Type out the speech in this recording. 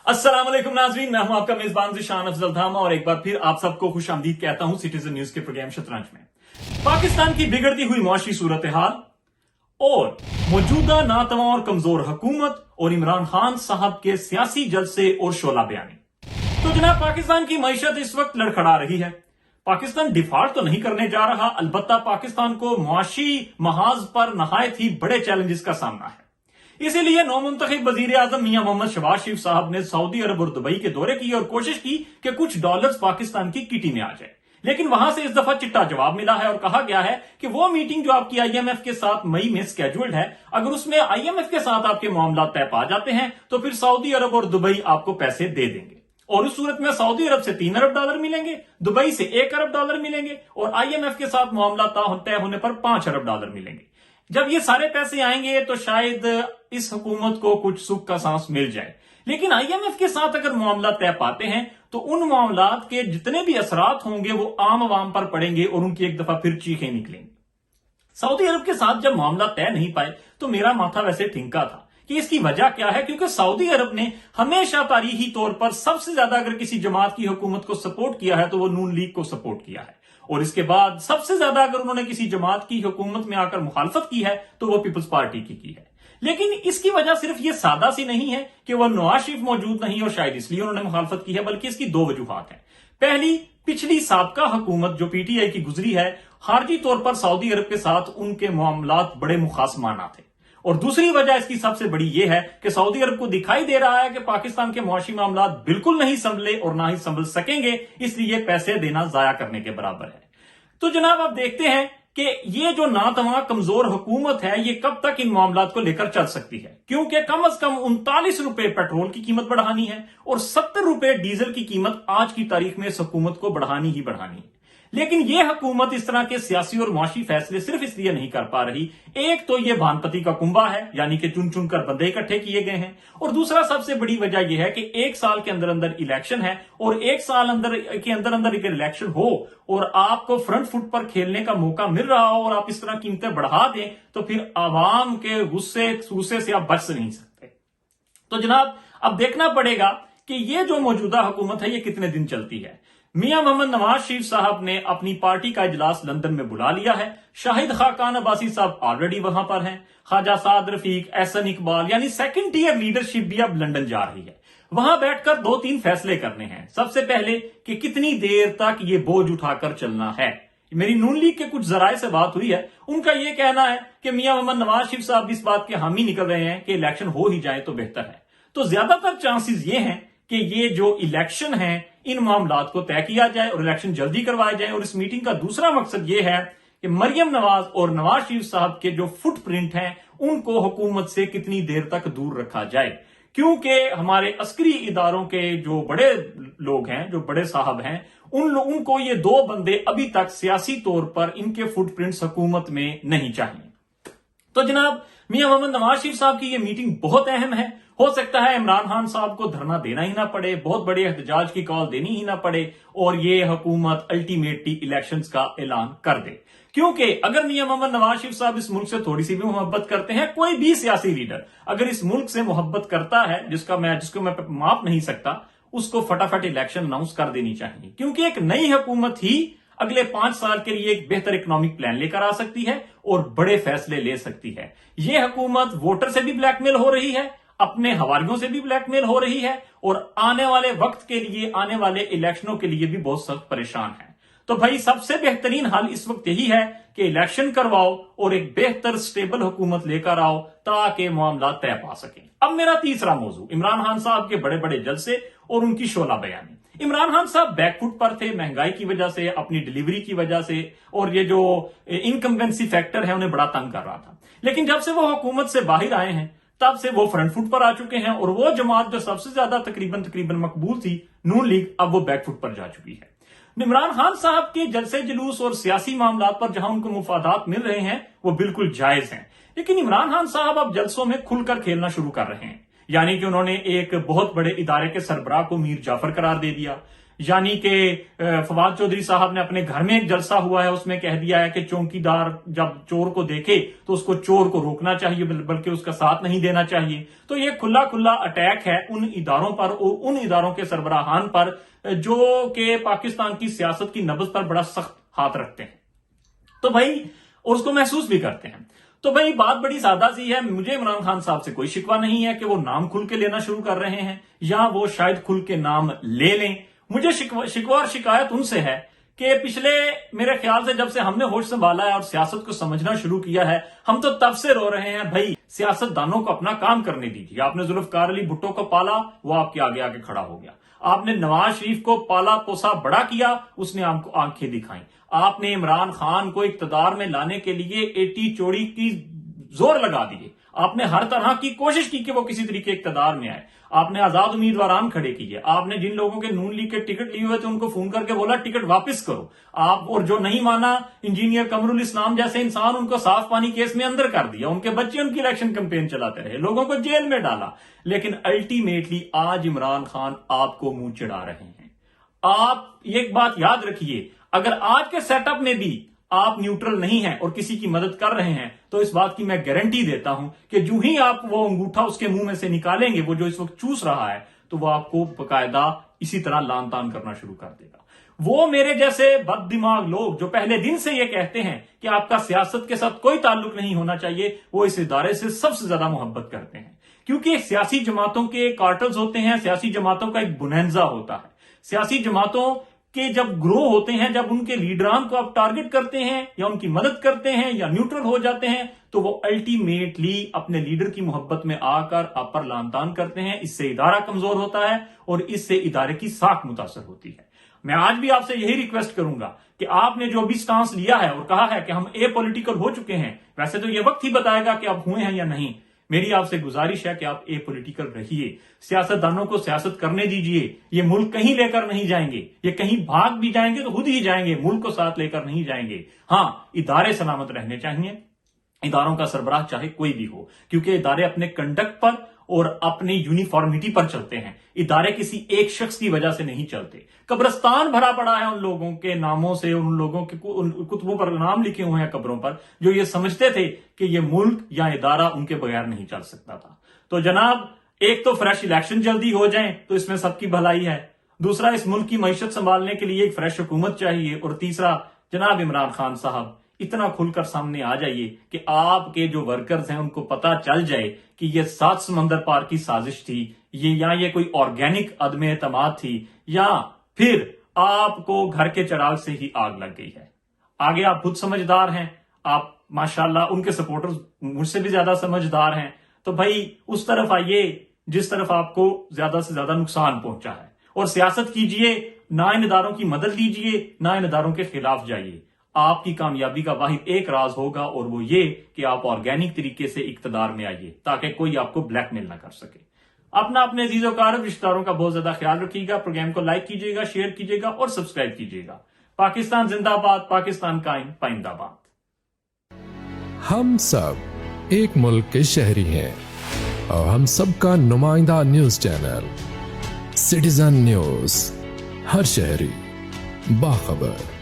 अस्सलाम वालेकुम नाज़रीन, मैं हूं आपका मेजबान ज़ीशान अफजल धामा और एक बार फिर आप सबको खुश आमदीद कहता हूं सिटीजन न्यूज के प्रोग्राम शतरंज में। पाकिस्तान की बिगड़ती हुई मुआशी सूरत हाल और मौजूदा नातवा और कमजोर हुकूमत और इमरान खान साहब के सियासी जलसे और शोला बयानी। तो जनाब, पाकिस्तान की मईशत इस वक्त लड़खड़ा रही है। पाकिस्तान डिफॉल्ट तो नहीं करने जा रहा, अलबत्ता पाकिस्तान को मुआशी महाज पर नहायत ही बड़े चैलेंजेस का सामना है। इसीलिए नौमुंतखब वजीर आजम मियां मोहम्मद शहबाज शरीफ साहब ने सऊदी अरब और दुबई के दौरे किए और कोशिश की कि कुछ डॉलर्स पाकिस्तान की किटी में आ जाए, लेकिन वहां से इस दफा चिट्टा जवाब मिला है और कहा गया है कि वो मीटिंग जो आपकी आईएमएफ के साथ मई में स्केड्यूल्ड है, अगर उसमें आईएमएफ के साथ आपके मामला तय पा जाते हैं तो फिर सऊदी अरब और दुबई आपको पैसे दे देंगे और उस सूरत में सऊदी अरब से $3 अरब मिलेंगे, दुबई से $1 अरब मिलेंगे और आईएमएफ के साथ मामला तय होने पर $5 अरब मिलेंगे। जब ये सारे पैसे आएंगे तो शायद इस हुकूमत को कुछ सुख का सांस मिल जाए, लेकिन आईएमएफ के साथ अगर मामला तय पाते हैं तो उन मामलात के जितने भी असरात होंगे वो आम आवाम पर पड़ेंगे और उनकी एक दफा फिर चीखें निकलेंगी। सऊदी अरब के साथ जब मामला तय नहीं पाए तो मेरा माथा वैसे ठिंका था कि इसकी वजह क्या है, क्योंकि सऊदी अरब ने हमेशा तारीखी तौर पर सबसे ज्यादा अगर किसी जमात की हुकूमत को सपोर्ट किया है तो वो नून लीग को सपोर्ट किया है, और इसके बाद सबसे ज्यादा अगर उन्होंने किसी जमात की हुकूमत में आकर मुखालफत की है तो वो पीपल्स पार्टी की है। लेकिन इसकी वजह सिर्फ ये सादा सी नहीं है कि वह नवाज शरीफ मौजूद नहीं और शायद इसलिए उन्होंने मुखालफत की है, बल्कि इसकी दो वजूहात हैं। पहली, पिछली साबका हुकूमत जो पीटीआई की गुजरी है, खारजी तौर पर सऊदी अरब के साथ उनके मामलात बड़े मुखासमाना थे, और दूसरी वजह इसकी सबसे बड़ी यह है कि सऊदी अरब को दिखाई दे रहा है कि पाकिस्तान के मुआशी मामलात बिल्कुल नहीं संभले और ना ही संभल सकेंगे, इसलिए पैसे देना जाया करने के बराबर है। तो जनाब, आप देखते हैं कि ये जो नातवा कमजोर हुकूमत है ये कब तक इन मामलात को लेकर चल सकती है, क्योंकि कम से कम 39 रुपए पेट्रोल की कीमत बढ़ानी है और 70 रुपए डीजल की कीमत आज की तारीख में इस हुकूमत को बढ़ानी ही बढ़ानी है। लेकिन यह हुकूमत इस तरह के सियासी और मुआशी फैसले सिर्फ इसलिए नहीं कर पा रही, एक तो यह भानपति का कुंभा है, यानी कि चुन चुन कर बंदे इकट्ठे किए गए हैं, और दूसरा सबसे बड़ी वजह यह है कि एक साल के अंदर अंदर इलेक्शन है और एक साल के अंदर अंदर एक इलेक्शन हो और आपको फ्रंट फुट पर खेलने का मौका मिल रहा हो और आप इस तरह कीमतें बढ़ा दें तो फिर आवाम के गुस्से से आप बच नहीं सकते। तो जनाब, अब देखना पड़ेगा कि ये जो मौजूदा हुकूमत है ये कितने दिन चलती है। मियां मोहम्मद नवाज शरीफ साहब ने अपनी पार्टी का इजलास लंदन में बुला लिया है। शाहिद खाकान अब्बासी साहब ऑलरेडी वहां पर हैं। ख्वाजा साद रफीक, एहसन इकबाल यानी सेकंड टियर लीडरशिप भी अब लंदन जा रही है। वहां बैठकर 2-3 फैसले करने हैं। सबसे पहले कि कितनी देर तक ये बोझ उठाकर चलना है। मेरी नून लीग के कुछ जराये से बात हुई है, उनका यह कहना है कि मियां मोहम्मद नवाज शरीफ साहब इस बात के हामी निकल रहे हैं कि इलेक्शन हो ही जाए तो बेहतर है। तो ज्यादातर चांसेस ये हैं कि ये जो इलेक्शन है इन मामलात को तय किया जाए और इलेक्शन जल्दी करवाए जाए। और इस मीटिंग का दूसरा मकसद ये है कि मरियम नवाज और नवाज शरीफ साहब के जो फुटप्रिंट हैं उनको हुकूमत से कितनी देर तक दूर रखा जाए, क्योंकि हमारे अस्करी इदारों के जो बड़े लोग हैं, जो बड़े साहब हैं, उनको ये दो बंदे अभी तक सियासी तौर पर इनके फुटप्रिंट्स हुकूमत में नहीं चाहिए। तो जनाब, मियां मोहम्मद नवाज शरीफ साहब की ये मीटिंग बहुत अहम है। हो सकता है इमरान खान साहब को धरना देना ही ना पड़े, बहुत बड़े एहतजाज की कॉल देनी ही ना पड़े और ये हुकूमत अल्टीमेटली इलेक्शंस का ऐलान कर दे, क्योंकि अगर मियां मोहम्मद नवाज शरीफ साहब इस मुल्क से थोड़ी सी भी मोहब्बत करते हैं, कोई भी सियासी लीडर अगर इस मुल्क से मोहब्बत करता है जिसको मैं माप नहीं सकता, उसको फटाफट इलेक्शन अनाउंस कर देनी चाहिए, क्योंकि एक नई हुकूमत ही अगले 5 साल के लिए एक बेहतर इकोनॉमिक प्लान लेकर आ सकती है और बड़े फैसले ले सकती है। यह हुकूमत वोटर से भी ब्लैकमेल हो रही है, अपने हवारियों से भी ब्लैकमेल हो रही है और आने वाले वक्त के लिए, आने वाले इलेक्शनों के लिए भी बहुत सख्त परेशान है। तो भाई, सबसे बेहतरीन हाल इस वक्त यही है कि इलेक्शन करवाओ और एक बेहतर स्टेबल हुकूमत लेकर आओ ताकि मामला तय पा सकें। अब मेरा तीसरा मौजू इमरान खान साहब के बड़े बड़े जलसे और उनकी शोला बयानी। इमरान खान साहब बैकफुट पर थे, महंगाई की वजह से, अपनी डिलीवरी की वजह से, और ये जो इनकम्बेंसी फैक्टर है उन्हें बड़ा तंग कर रहा था। लेकिन जब से वो हुकूमत से बाहर आए हैं तब से वो फ्रंट फुट पर आ चुके हैं और वो जमात जो सबसे ज्यादा तकरीबन मकबूल थी, नून लीग, अब वो बैकफुट पर जा चुकी है। इमरान खान साहब के जलसे जुलूस और सियासी मामलात पर जहां उनको मुफादात मिल रहे हैं वो बिल्कुल जायज हैं, लेकिन इमरान खान साहब अब जलसों में खुलकर खेलना शुरू कर रहे हैं। यानी कि उन्होंने एक बहुत बड़े इदारे के सरबराह को मीर जाफर करार दे दिया। یعنی کہ فواد چودھری صاحب نے اپنے گھر میں ایک جلسہ ہوا ہے، اس میں کہہ دیا ہے کہ چوکیدار جب چور کو دیکھے تو اس کو چور کو روکنا چاہیے بلکہ اس کا ساتھ نہیں دینا چاہیے. تو یہ کھلا کھلا اٹیک ہے ان اداروں پر اور ان اداروں کے سربراہان پر جو کہ پاکستان کی سیاست کی نبض پر بڑا سخت ہاتھ رکھتے ہیں تو بھائی، اور اس کو محسوس بھی کرتے ہیں. تو بھائی بات بڑی سادہ سی ہے، مجھے عمران خان صاحب سے کوئی شکوہ نہیں ہے کہ وہ نام کھل کے لینا شروع کر رہے ہیں یا وہ شاید کھل کے نام لے لیں. مجھے شکوہ اور شکایت ان سے ہے کہ پچھلے میرے خیال سے جب سے ہم نے ہوش سنبھالا ہے اور سیاست کو سمجھنا شروع کیا ہے، ہم تو تب سے رو رہے ہیں بھائی سیاست دانوں کو اپنا کام کرنے دیجیے. آپ نے ذوالفقار علی بھٹو کو پالا، وہ آپ کے آگے آگے کھڑا ہو گیا. آپ نے نواز شریف کو پالا پوسا بڑا کیا، اس نے آپ کو آنکھیں دکھائیں. آپ نے عمران خان کو اقتدار میں لانے کے لیے ایٹی چوڑی کی زور لگا دیے. آپ نے ہر طرح کی کوشش کی کہ وہ کسی طریقے اقتدار میں آئے. آپ نے آزاد امیدواران کھڑے کیے. آپ نے جن لوگوں کے نون لیگ کے ٹکٹ لیے ہوئے تھے ان کو فون کر کے بولا ٹکٹ واپس کرو. آپ اور جو نہیں مانا انجینئر قمر الاسلام جیسے انسان، ان کو صاف پانی کیس میں اندر کر دیا. ان کے بچے ان کی الیکشن کمپین چلاتے رہے، لوگوں کو جیل میں ڈالا. لیکن الٹیمیٹلی آج عمران خان آپ کو منہ چڑھا رہے ہیں. آپ ایک بات یاد رکھیے، اگر آج کے سیٹ اپ میں بھی آپ نیوٹرل نہیں ہیں اور کسی کی مدد کر رہے ہیں تو اس بات کی میں گارنٹی دیتا ہوں کہ جو ہی آپ وہ انگوٹھا اس کے منہ میں سے نکالیں گے، وہ جو اس وقت چوس رہا ہے، تو وہ آپ کو باقاعدہ اسی طرح لان تان کرنا شروع کر دے گا. وہ میرے جیسے بد دماغ لوگ جو پہلے دن سے یہ کہتے ہیں کہ آپ کا سیاست کے ساتھ کوئی تعلق نہیں ہونا چاہیے، وہ اس ادارے سے سب سے زیادہ محبت کرتے ہیں. کیونکہ سیاسی جماعتوں کے کارٹلز ہوتے ہیں، سیاسی جماعتوں کا ایک بونانزا ہوتا ہے. سیاسی جماعتوں کہ جب گروہ ہوتے ہیں، جب ان کے لیڈران کو آپ ٹارگٹ کرتے ہیں یا ان کی مدد کرتے ہیں یا نیوٹرل ہو جاتے ہیں، تو وہ الٹیمیٹلی اپنے لیڈر کی محبت میں آ کر آپ پر لان تان کرتے ہیں. اس سے ادارہ کمزور ہوتا ہے اور اس سے ادارے کی ساکھ متاثر ہوتی ہے. میں آج بھی آپ سے یہی ریکویسٹ کروں گا کہ آپ نے جو بھی سٹانس لیا ہے اور کہا ہے کہ ہم اے پولیٹیکل ہو چکے ہیں، ویسے تو یہ وقت ہی بتائے گا کہ آپ ہوئے ہیں یا نہیں. میری آپ سے گزارش ہے کہ آپ اے پولیٹیکل رہیے، سیاست دانوں کو سیاست کرنے دیجئے. یہ ملک کہیں لے کر نہیں جائیں گے، یہ کہیں بھاگ بھی جائیں گے تو خود ہی جائیں گے، ملک کو ساتھ لے کر نہیں جائیں گے. ہاں، ادارے سلامت رہنے چاہیے، اداروں کا سربراہ چاہے کوئی بھی ہو، کیونکہ ادارے اپنے کنڈکٹ پر اور اپنی یونیفارمٹی پر چلتے ہیں. ادارے کسی ایک شخص کی وجہ سے نہیں چلتے. قبرستان بھرا پڑا ہے ان لوگوں کے ناموں سے، ان لوگوں کے کتبوں پر نام لکھے ہوئے ہیں قبروں پر، جو یہ سمجھتے تھے کہ یہ ملک یا ادارہ ان کے بغیر نہیں چل سکتا تھا. تو جناب، ایک تو فریش الیکشن جلدی ہو جائیں تو اس میں سب کی بھلائی ہے، دوسرا اس ملک کی معیشت سنبھالنے کے لیے ایک فریش حکومت چاہیے، اور تیسرا جناب عمران خان صاحب اتنا کھل کر سامنے آ جائیے کہ آپ کے جو ورکرز ہیں ان کو پتا چل جائے کہ یہ 7 سمندر پار کی سازش تھی، یہ کوئی آرگینک عدم اعتماد تھی، یا پھر آپ کو گھر کے چراغ سے ہی آگ لگ گئی ہے. آگے آپ خود سمجھدار ہیں، آپ ماشاءاللہ ان کے سپورٹرز مجھ سے بھی زیادہ سمجھدار ہیں. تو بھائی اس طرف آئیے جس طرف آپ کو زیادہ سے زیادہ نقصان پہنچا ہے، اور سیاست کیجئے، نہ ان اداروں کی مدد لیجئے، نہ ان اداروں کے خلاف جائیے. آپ کی کامیابی کا واحد ایک راز ہوگا، اور وہ یہ کہ آپ آرگینک طریقے سے اقتدار میں آئیے تاکہ کوئی آپ کو بلیک میل نہ کر سکے. اپنے عزیز و اقارب رشتہ داروں کا بہت زیادہ خیال رکھیے گا. پروگرام کو لائک کیجیے گا، شیئر کیجیے گا اور سبسکرائب کیجیے گا. پاکستان زندہ باد، پاکستان قائم پائندہ باد. ہم سب ایک ملک کے شہری ہیں اور ہم سب کا نمائندہ نیوز چینل سٹیزن نیوز، ہر شہری باخبر.